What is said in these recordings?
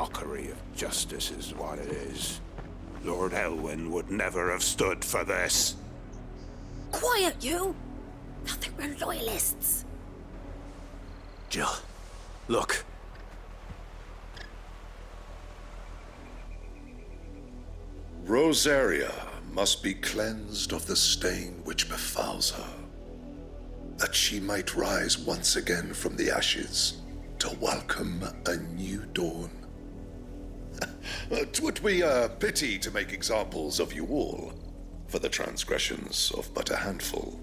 mockery of justice is what it is. Lord Elwyn would never have stood for this. Quiet, you! Nothing, we're loyalists. Jill, look. Rosaria must be cleansed of the stain which befouls her, that she might rise once again from the ashes to welcome a new dawn. 'Twould be a pity to make examples of you all for the transgressions of but a handful.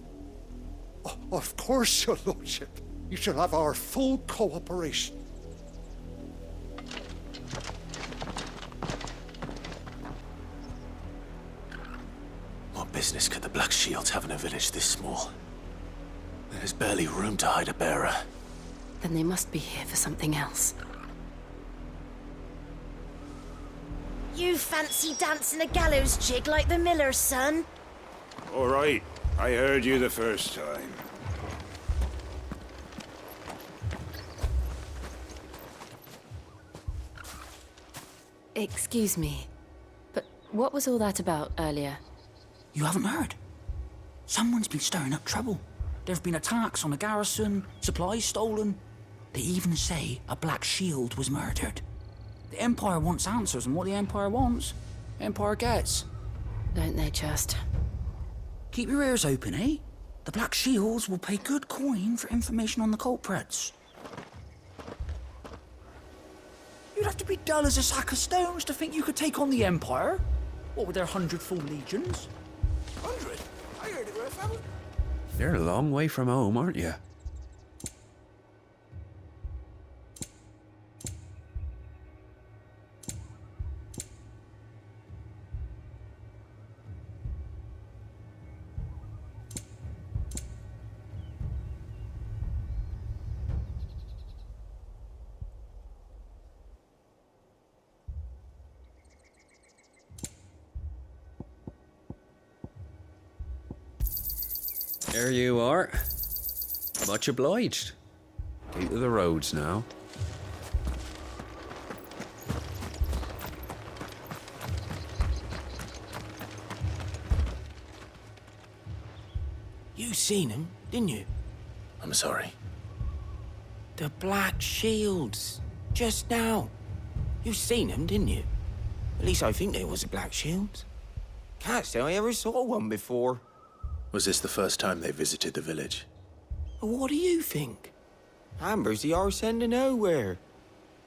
Of course, your lordship. You shall have our full cooperation. What business could the Black Shields have in a village this small? There's barely room to hide a bearer. Then they must be here for something else. You fancy dancing a gallows jig like the miller's son? All right, I heard you the first time. Excuse me, but what was all that about earlier? You haven't heard? Someone's been stirring up trouble. There have been attacks on the garrison, supplies stolen. They even say a Black Shield was murdered. The Empire wants answers, and what the Empire wants, the Empire gets. Don't they just? Keep your ears open, eh? The Black Shields will pay good coin for information on the culprits. You'd have to be dull as a sack of stones to think you could take on the Empire. What with their 100 full legions? 100? I heard it were 1,000. You're a long way from home, aren't you? There you are. Much obliged. Gate of the roads now. You seen him, didn't you? I'm sorry. The Black Shields. Just now. You seen him, didn't you? At least I think there was a Black Shield. Can't say I ever saw one before. Was this the first time they visited the village? What do you think? Amber's the arse end of nowhere.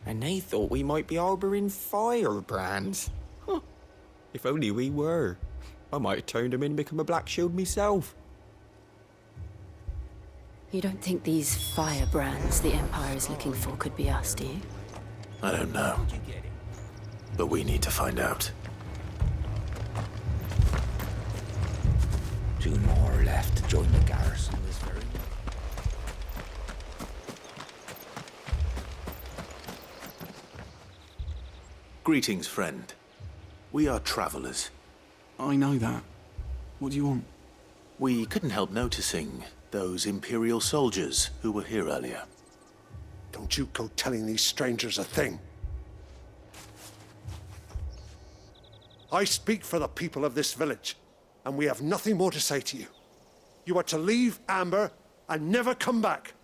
And they thought we might be harboring firebrands. Huh. If only we were. I might have turned them in and become a Black Shield myself. You don't think these firebrands the Empire is looking for could be us, do you? I don't know. But we need to find out. 2 more left to join the garrison this very night. Greetings, friend. We are travelers. I know that. What do you want? We couldn't help noticing those Imperial soldiers who were here earlier. Don't you go telling these strangers a thing. I speak for the people of this village, and we have nothing more to say to you. You are to leave Amber and never come back.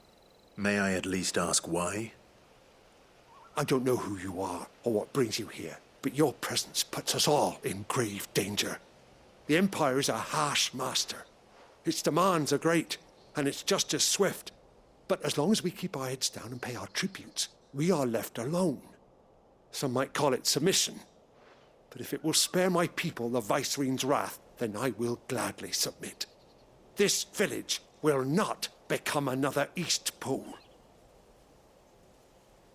May I at least ask why? I don't know who you are or what brings you here, but your presence puts us all in grave danger. The Empire is a harsh master. Its demands are great, and its justice swift. But as long as we keep our heads down and pay our tributes, we are left alone. Some might call it submission. But if it will spare my people the Viceroy's wrath, then I will gladly submit. This village will not become another East Pool.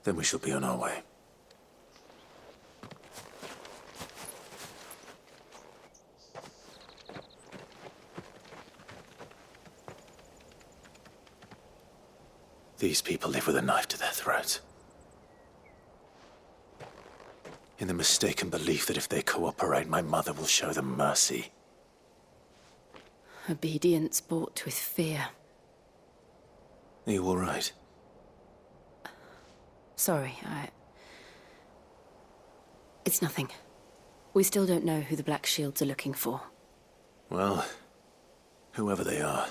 Then we shall be on our way. These people live with a knife to their throats. In the mistaken belief that if they cooperate, my mother will show them mercy. Obedience bought with fear. Are you all right? Sorry, It's nothing. We still don't know who the Black Shields are looking for. Well, whoever they are,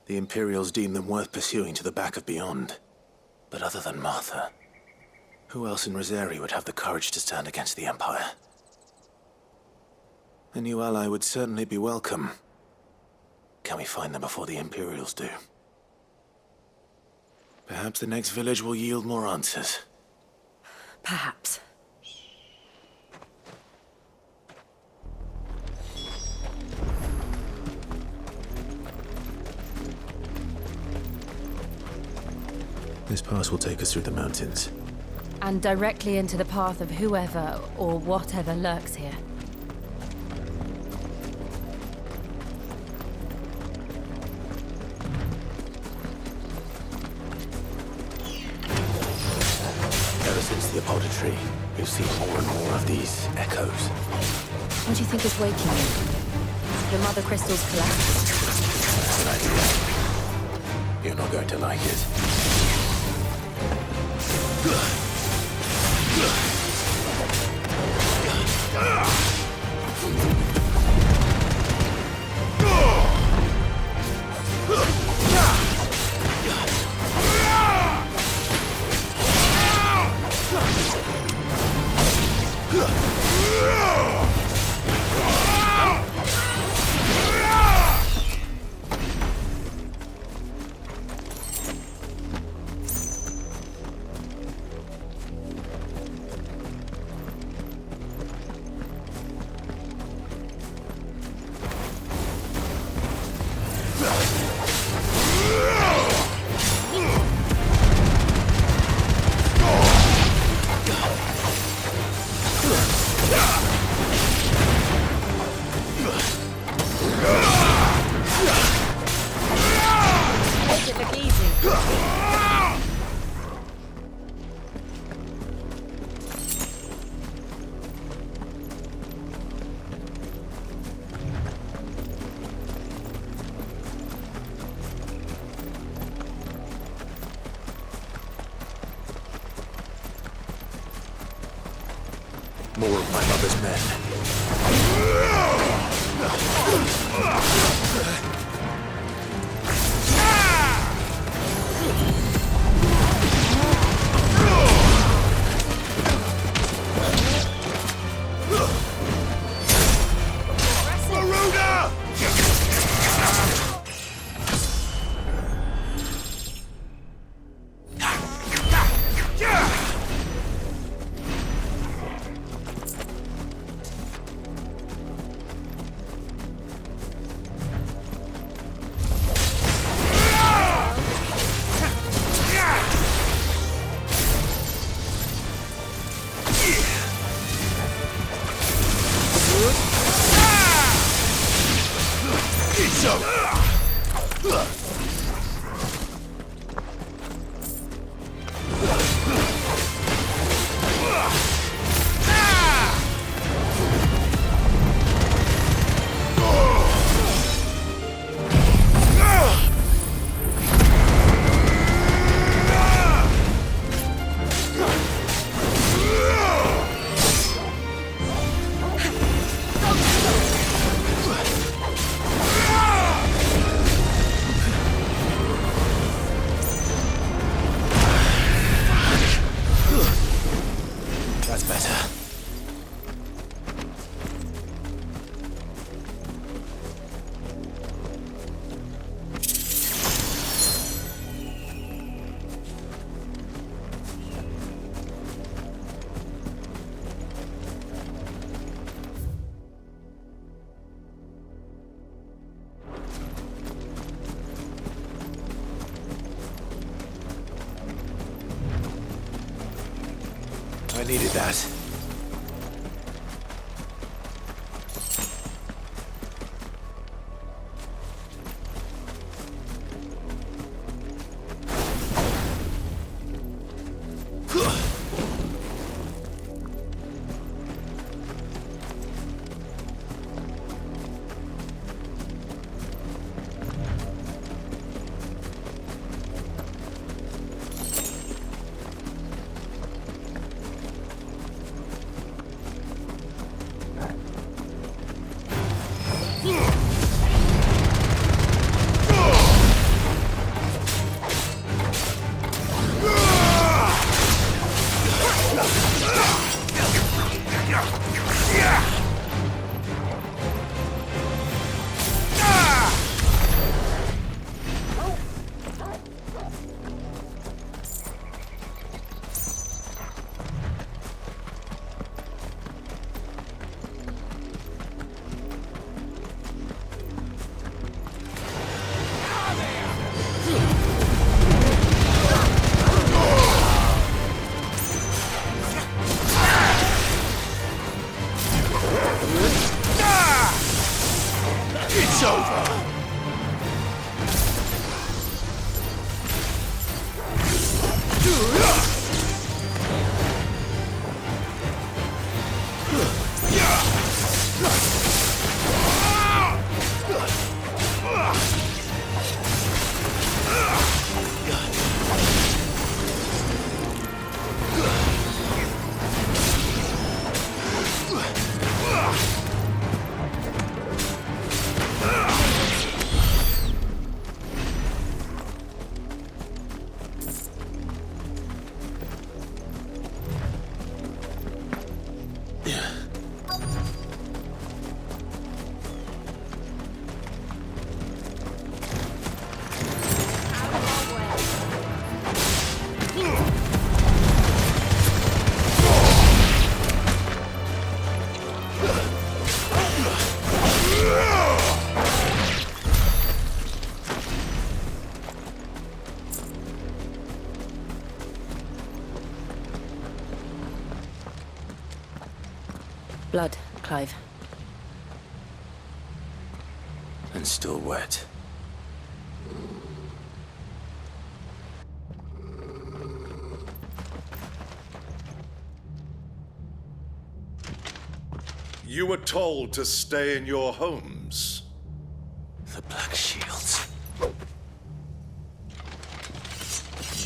the Imperials deem them worth pursuing to the back of beyond. But other than Martha, who else in Rosari would have the courage to stand against the Empire? A new ally would certainly be welcome. Can we find them before the Imperials do? Perhaps the next village will yield more answers. Perhaps. This pass will take us through the mountains. And directly into the path of whoever or whatever lurks here. Ever since the Apollo tree, we've seen more and more of these echoes. What do you think is waking you? The mother crystals collapsed? That's an idea. You're not going to like it. More of my mother's men. That's better. I needed that. Blood, Clive. And still wet. You were told to stay in your homes. The Black Shields.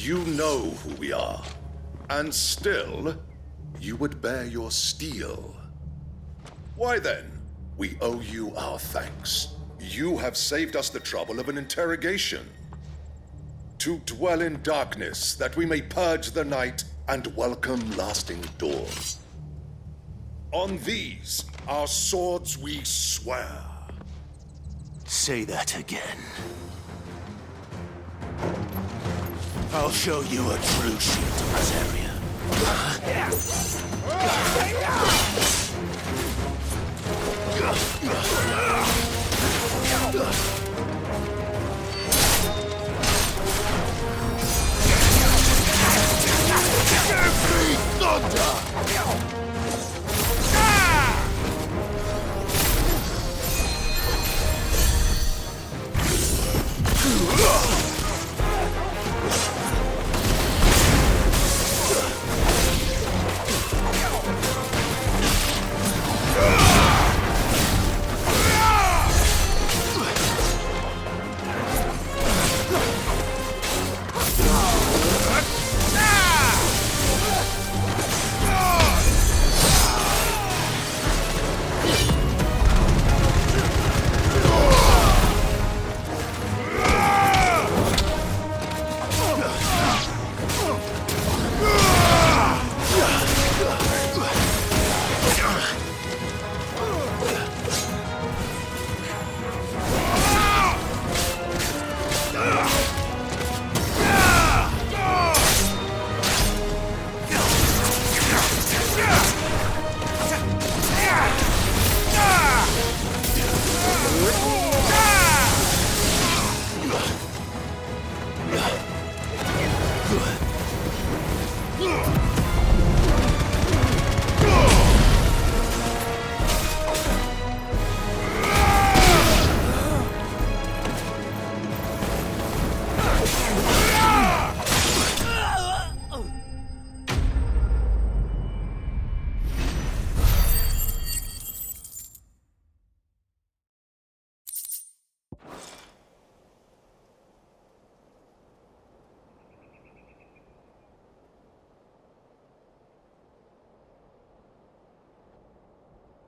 You know who we are. And still, you would bear your steel. Why then, we owe you our thanks. You have saved us the trouble of an interrogation. To dwell in darkness, that we may purge the night and welcome lasting dawn. On these, our swords we swear. Say that again. I'll show you a true shield of this area.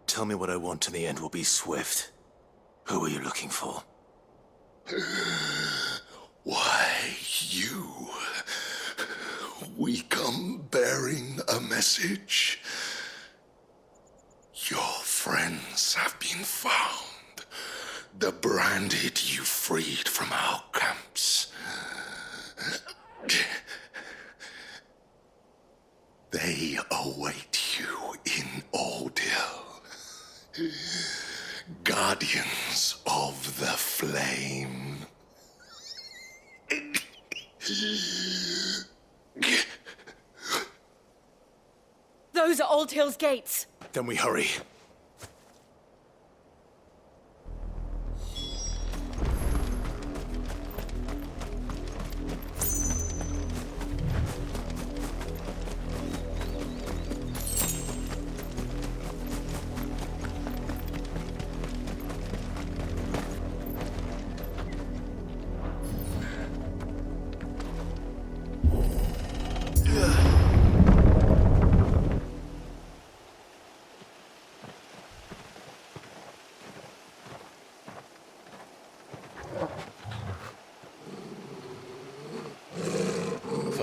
Tell me what I want and the end will be swift. Who are you looking for? Why, you. We come bearing a message. Your friends have been found. The branded you freed from our camps. They await you in Ordeal. Guardians of the Flame. Those are Old Hill's gates. Then we hurry.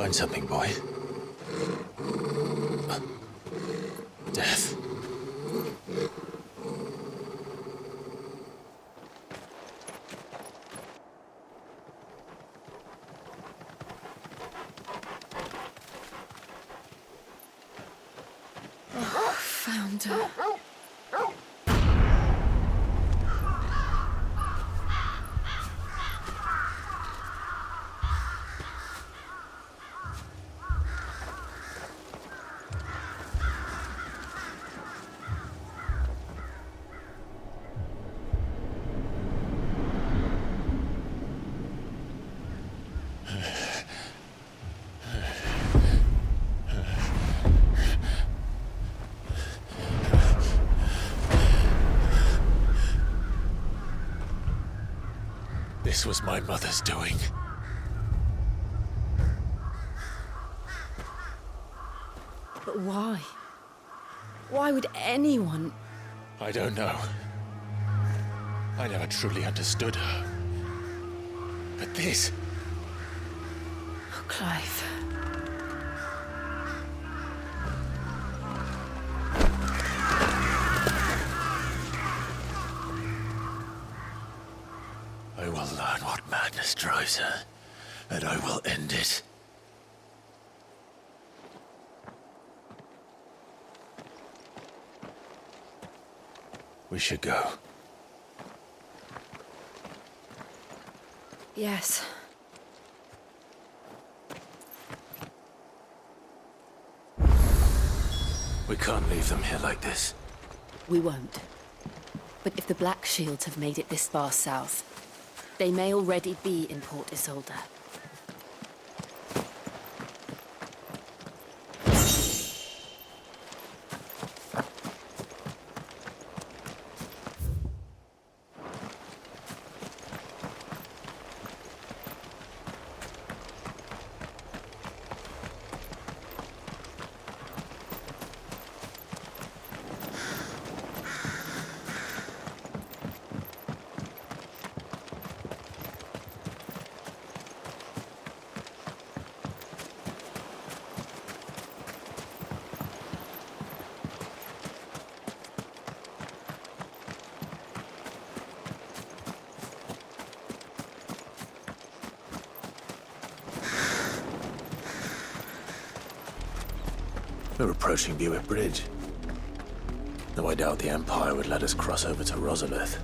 Find something, boy. Death. Found her. This was my mother's doing. But why? Why would anyone... I don't know. I never truly understood her. But this... Oh, Clive. I will learn what madness drives her, and I will end it. We should go. Yes. We can't leave them here like this. We won't. But if the Black Shields have made it this far south, they may already be in Port Isolde. We're approaching Buick Bridge. Though I doubt the Empire would let us cross over to Rosalith.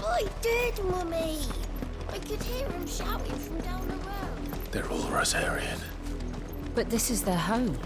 I did, Mummy! I could hear him shouting from down the road. They're all Rosarian. But this is their home.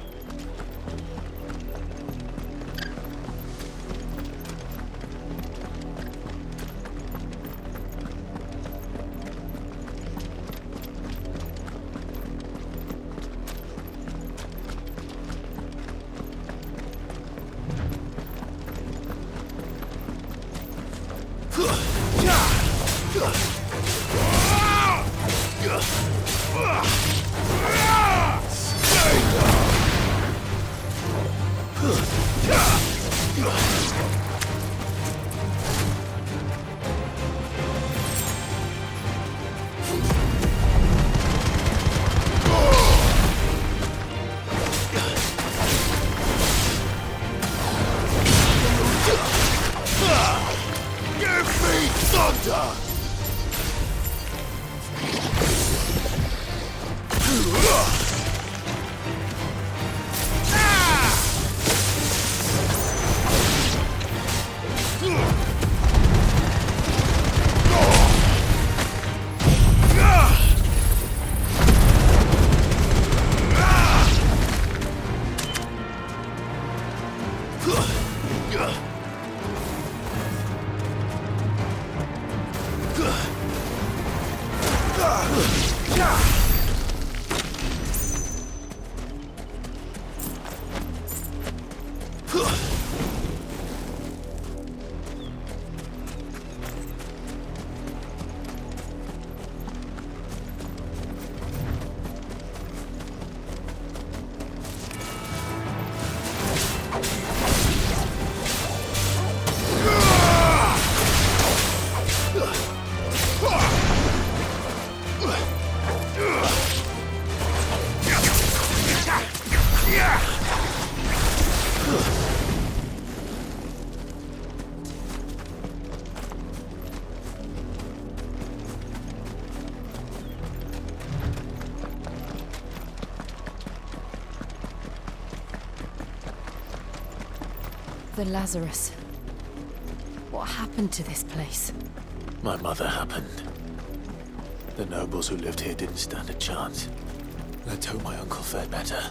The Lazarus. What happened to this place? My mother happened. The nobles who lived here didn't stand a chance. Let's hope my uncle fared better.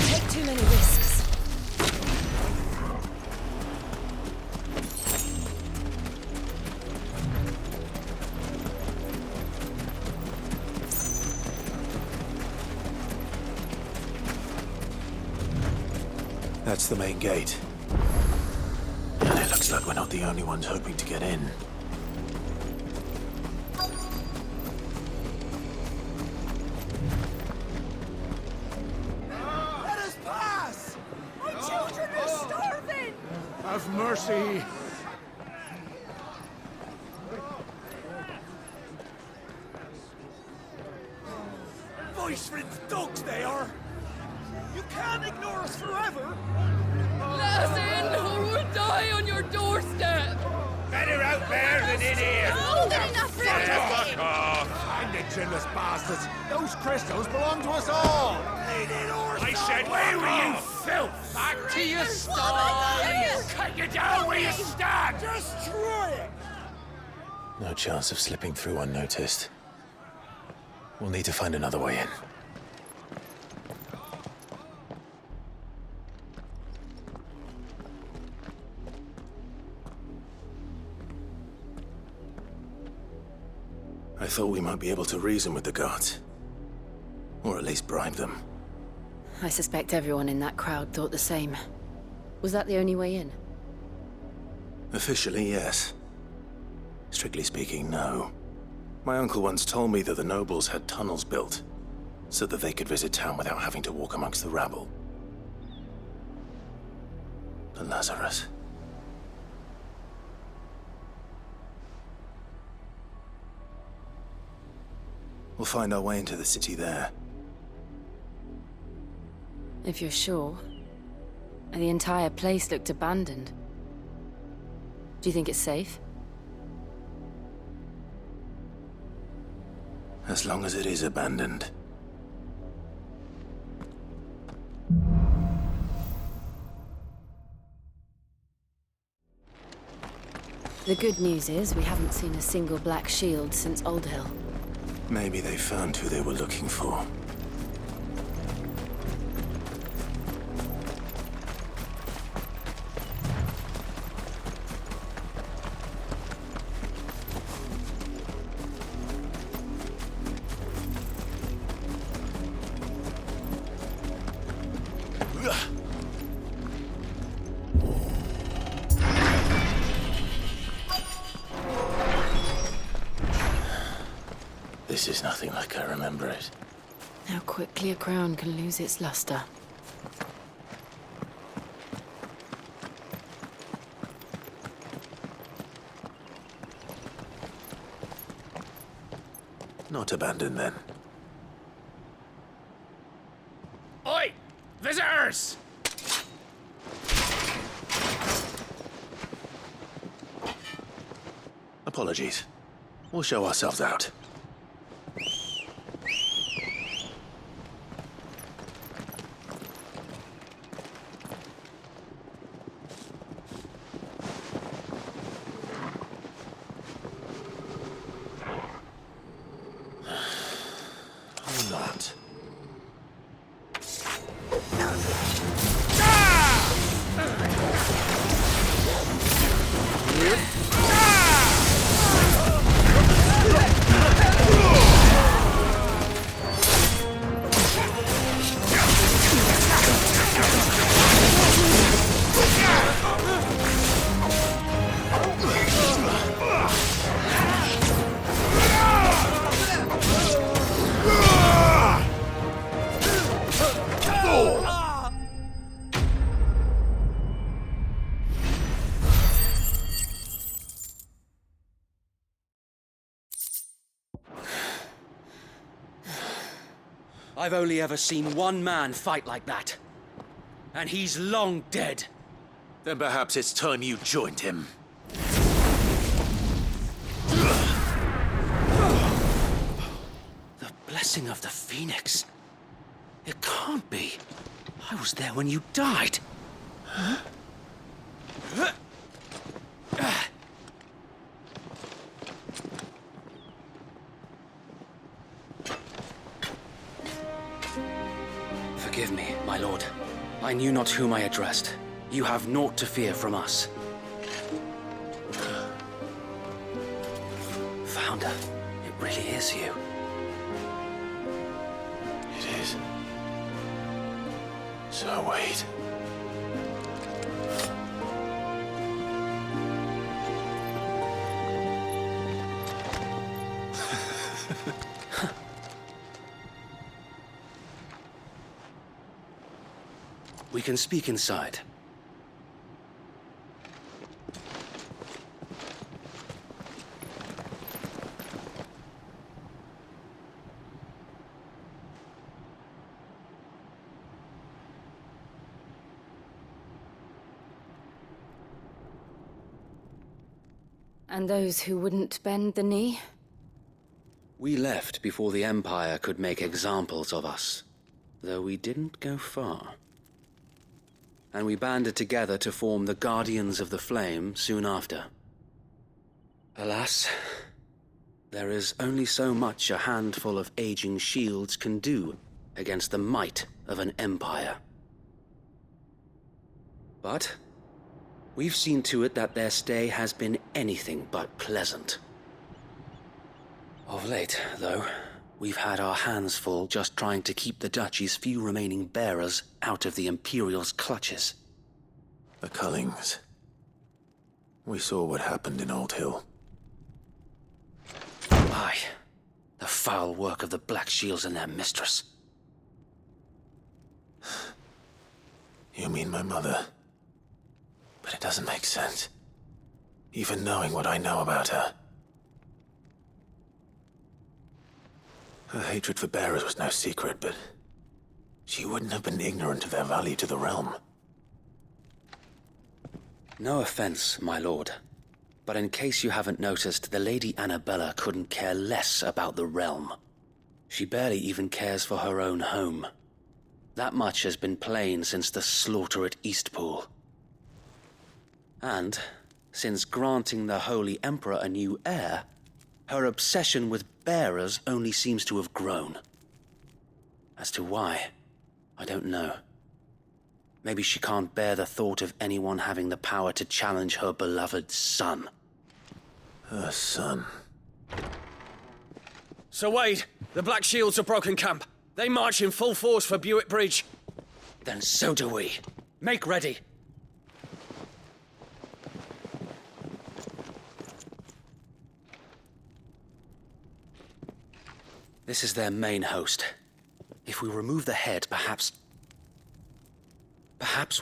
Take too many risks. That's the main gate. And it looks like we're not the only ones hoping to get in. Let us pass! My children are starving! Have mercy! Voice-ridden dogs they are! You can't ignore us forever! Let us in, or we'll die on your doorstep! Better out there than in here! More than enough room to Fuck off! And the chinless bastards! Those crystals belong to us all! I said, where were you, filth? Back to your stall! Cut you down where you stand! Destroy it! No chance of slipping through unnoticed. We'll need to find another way in. I thought we might be able to reason with the guards. Or at least bribe them. I suspect everyone in that crowd thought the same. Was that the only way in? Officially, yes. Strictly speaking, no. My uncle once told me that the nobles had tunnels built, so that they could visit town without having to walk amongst the rabble. The Lazarus. We'll find our way into the city there. If you're sure. The entire place looked abandoned. Do you think it's safe? As long as it is abandoned. The good news is we haven't seen a single black shield since Old Hill. Maybe they found who they were looking for. This is nothing like I remember it. How quickly a crown can lose its luster. Not abandoned, then. Oi! Visitors! Apologies. We'll show ourselves out. I've only ever seen one man fight like that. And he's long dead. Then perhaps it's time you joined him. The blessing of the Phoenix. It can't be. I was there when you died. Forgive me, my lord. I knew not whom I addressed. You have naught to fear from us. Founder, it really is you. It is. So wait. We can speak inside. And those who wouldn't bend the knee? We left before the Empire could make examples of us, though we didn't go far. And we banded together to form the Guardians of the Flame soon after. Alas, there is only so much a handful of aging shields can do against the might of an empire. But we've seen to it that their stay has been anything but pleasant. Of late, though, we've had our hands full just trying to keep the Duchy's few remaining bearers out of the Imperial's clutches. The Cullings. We saw what happened in Old Hill. Aye. The foul work of the Black Shields and their mistress. You mean my mother? But it doesn't make sense. Even knowing what I know about her. Her hatred for bearers was no secret, but she wouldn't have been ignorant of their value to the realm. No offense, my lord. But in case you haven't noticed, the Lady Annabella couldn't care less about the realm. She barely even cares for her own home. That much has been plain since the slaughter at Eastpool. And, since granting the Holy Emperor a new heir, her obsession with bearers only seems to have grown. As to why, I don't know. Maybe she can't bear the thought of anyone having the power to challenge her beloved son. Her son. Sir Wade, the Black Shields have broken camp. They march in full force for Buick Bridge. Then so do we. Make ready. This is their main host. If we remove the head, perhaps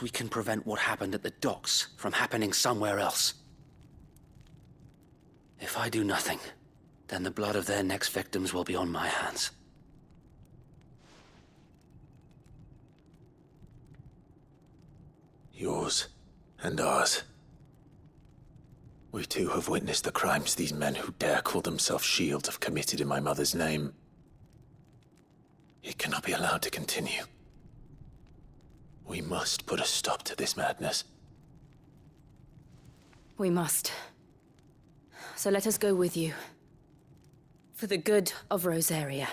we can prevent what happened at the docks from happening somewhere else. If I do nothing, then the blood of their next victims will be on my hands. Yours and ours. We too have witnessed the crimes these men who dare call themselves shields have committed in my mother's name. It cannot be allowed to continue. We must put a stop to this madness. We must. So let us go with you. For the good of Rosaria.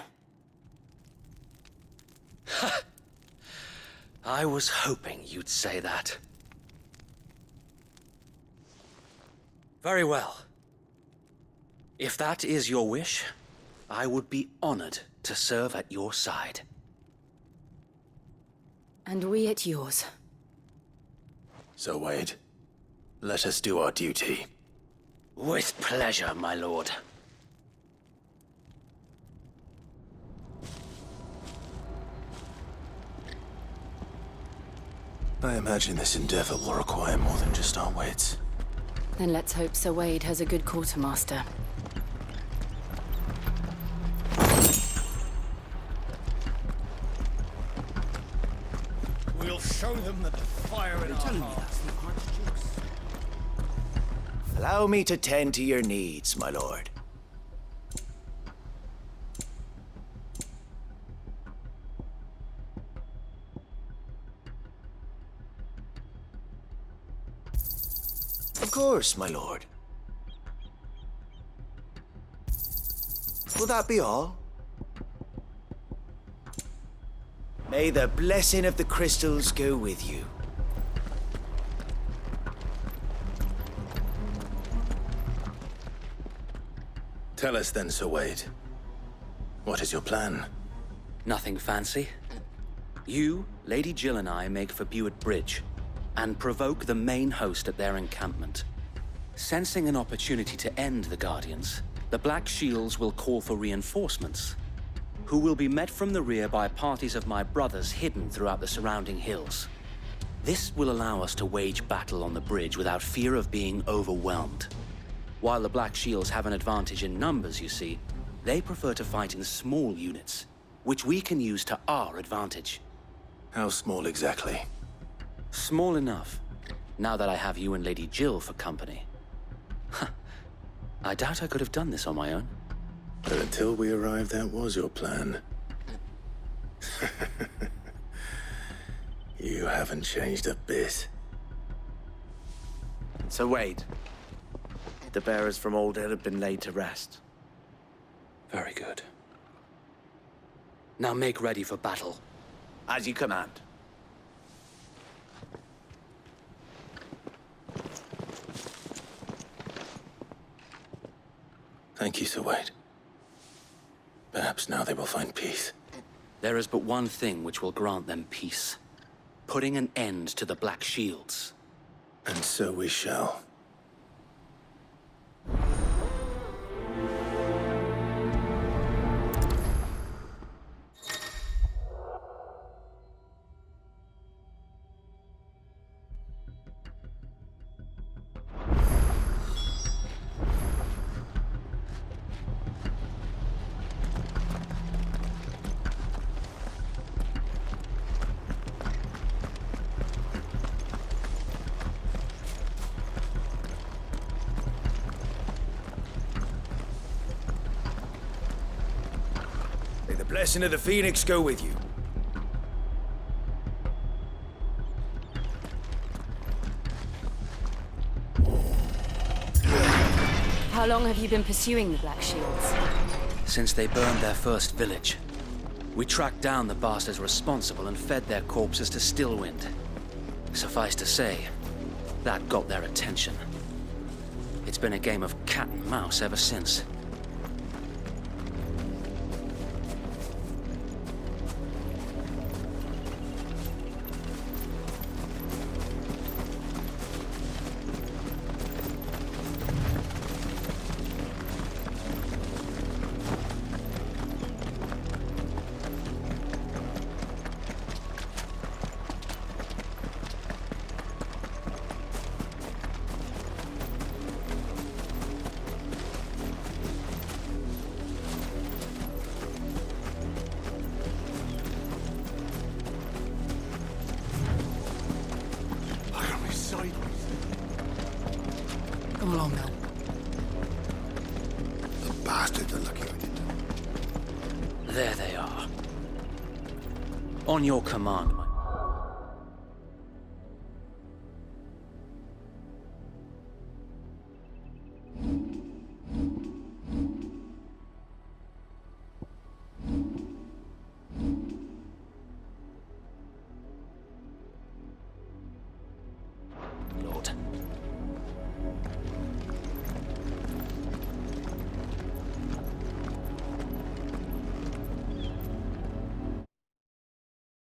I was hoping you'd say that. Very well. If that is your wish, I would be honored to serve at your side. And we at yours. So, Wade, let us do our duty. With pleasure, my lord. I imagine this endeavor will require more than just our wits. Then let's hope Sir Wade has a good quartermaster. Show them that the fire in our Telling me hearts. that's the Archduke's. Allow me to tend to your needs, my lord. Of course, my lord. Will that be all? May the blessing of the crystals go with you. Tell us then, Sir Wade. What is your plan? Nothing fancy. You, Lady Jill and I make for Buett Bridge and provoke the main host at their encampment. Sensing an opportunity to end the Guardians, the Black Shields will call for reinforcements, who will be met from the rear by parties of my brothers hidden throughout the surrounding hills. This will allow us to wage battle on the bridge without fear of being overwhelmed. While the Black Shields have an advantage in numbers, you see, they prefer to fight in small units, which we can use to our advantage. How small exactly? Small enough, now that I have you and Lady Jill for company. I doubt I could have done this on my own. But until we arrived, that was your plan. You haven't changed a bit. Sir Wade, the bearers from Old Hill have been laid to rest. Very good. Now make ready for battle. As you command. Thank you, Sir Wade. Perhaps now they will find peace. There is but one thing which will grant them peace. Putting an end to the Black Shields. And so we shall. May the blessing of the Phoenix go with you. How long have you been pursuing the Black Shields? Since they burned their first village. We tracked down the bastards responsible and fed their corpses to Stillwind. Suffice to say, that got their attention. It's been a game of cat and mouse ever since. Come along now. The bastards are looking at it. There they are. On your command,